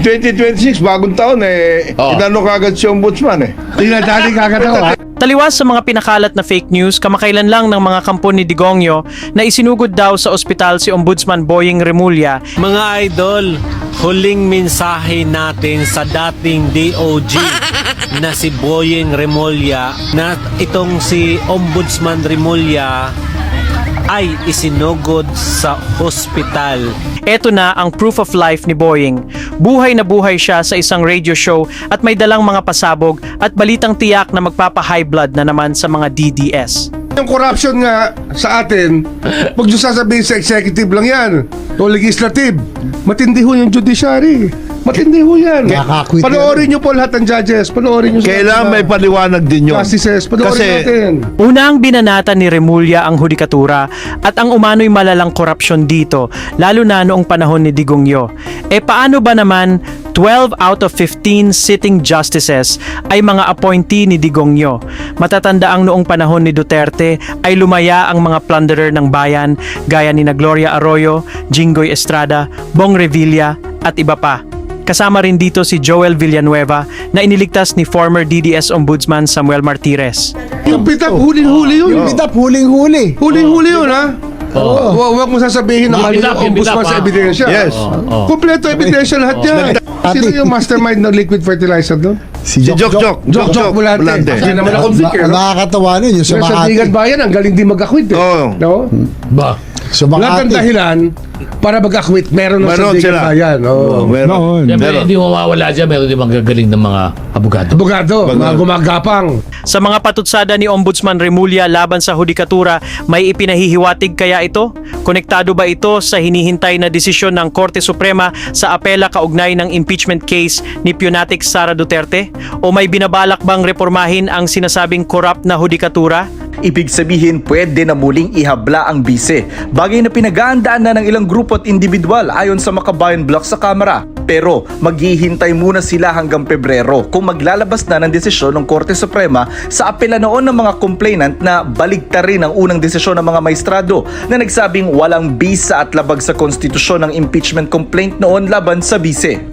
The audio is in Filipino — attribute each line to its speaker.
Speaker 1: 2026, bagong taon inano kagad si Ombudsman
Speaker 2: Tinadali kagad ako.
Speaker 3: Taliwas sa mga pinakalat na fake news, kamakailan lang ng mga kampo ni Digongyo na isinugod daw sa ospital si Ombudsman Boying Remulla.
Speaker 4: Mga idol, huling mensahe natin sa dating DOJ na si Boying Remulla na itong si Ombudsman Remulla ay isinugod sa hospital.
Speaker 3: Eto na ang proof of life ni Boying. Buhay na buhay siya sa isang radio show at may dalang mga pasabog at balitang tiyak na magpapa-high blood na naman sa mga DDS.
Speaker 2: Yung corruption nga sa atin, huwag nyo sasabihin sa executive lang yan. O legislative. Matindi ho yung judiciary. Matindi ho yan.
Speaker 5: Nakakakwit
Speaker 2: Panoorin nyo po lahat ng judges. Panoorin nyo sa
Speaker 1: Kailangan may paliwanag din yun.
Speaker 2: justices. Panoorin
Speaker 1: Kasi
Speaker 2: natin.
Speaker 3: Unang binanata ni Remulla ang hudikatura at ang umano'y malalang korupsyon dito, lalo na noong panahon ni Digongyo. Paano ba naman 12 out of 15 sitting justices ay mga appointee ni Digongyo? Matatanda ang noong panahon ni Duterte ay lumaya ang mga plunderer ng bayan gaya ni Gloria Arroyo, Jinggoy Estrada, Bong Revilla at iba pa. Kasama rin dito si Joel Villanueva na iniligtas ni former DDS Ombudsman Samuel Martires.
Speaker 2: Yung pitap, huling-huli yun.
Speaker 5: Yung bitap, huling-huli.
Speaker 2: Huling-huli yun, ha? Huwag mo sasabihin na mali yung ombudsman sa ebidensya.
Speaker 1: Yes.
Speaker 2: Kompleto ebidensya lahat yan. Sino yung mastermind ng liquid fertilizer doon?
Speaker 5: Si
Speaker 1: Jok
Speaker 2: Jok Bulante. Hindi naman ako convict.
Speaker 5: Ang nakakatawa nun, yung
Speaker 2: Sa
Speaker 5: Makati.
Speaker 2: Digan Bayan, ang galing din mag-acquit.
Speaker 1: Oo.
Speaker 2: No?
Speaker 6: Ba?
Speaker 5: Sa
Speaker 2: Lahat ng
Speaker 5: Makati.
Speaker 2: dahilan para mag-acquit, meron ng
Speaker 1: Meron
Speaker 2: sa Digan
Speaker 1: sila.
Speaker 2: Bayan.
Speaker 1: Meron.
Speaker 6: Siyempre,
Speaker 1: Meron.
Speaker 6: hindi mawawala dyan. Meron din magagaling ng mga abogado.
Speaker 2: Abogado, mga gumagapang.
Speaker 3: Sa mga patutsada ni Ombudsman Remulla laban sa hudikatura, may ipinahihiwatig kaya ito? Konektado ba ito sa hinihintay na desisyon ng Korte Suprema sa apela kaugnay ng impeachment case ni Pionatic Sara Duterte? O may binabalak bang reformahin ang sinasabing korap na hudikatura?
Speaker 7: Ibig sabihin, pwede na muling ihabla ang bise. Bagay na pinag-aandaan na ng ilang grupo at individual ayon sa Makabayan Block sa Kamara. Pero maghihintay muna sila hanggang Pebrero kung maglalabas na ng desisyon ng Korte Suprema sa apela noon ng mga complainant na baligtarin ang unang desisyon ng mga maestrado na nagsabing walang bisa at labag sa konstitusyon ng impeachment complaint noon laban sa bise.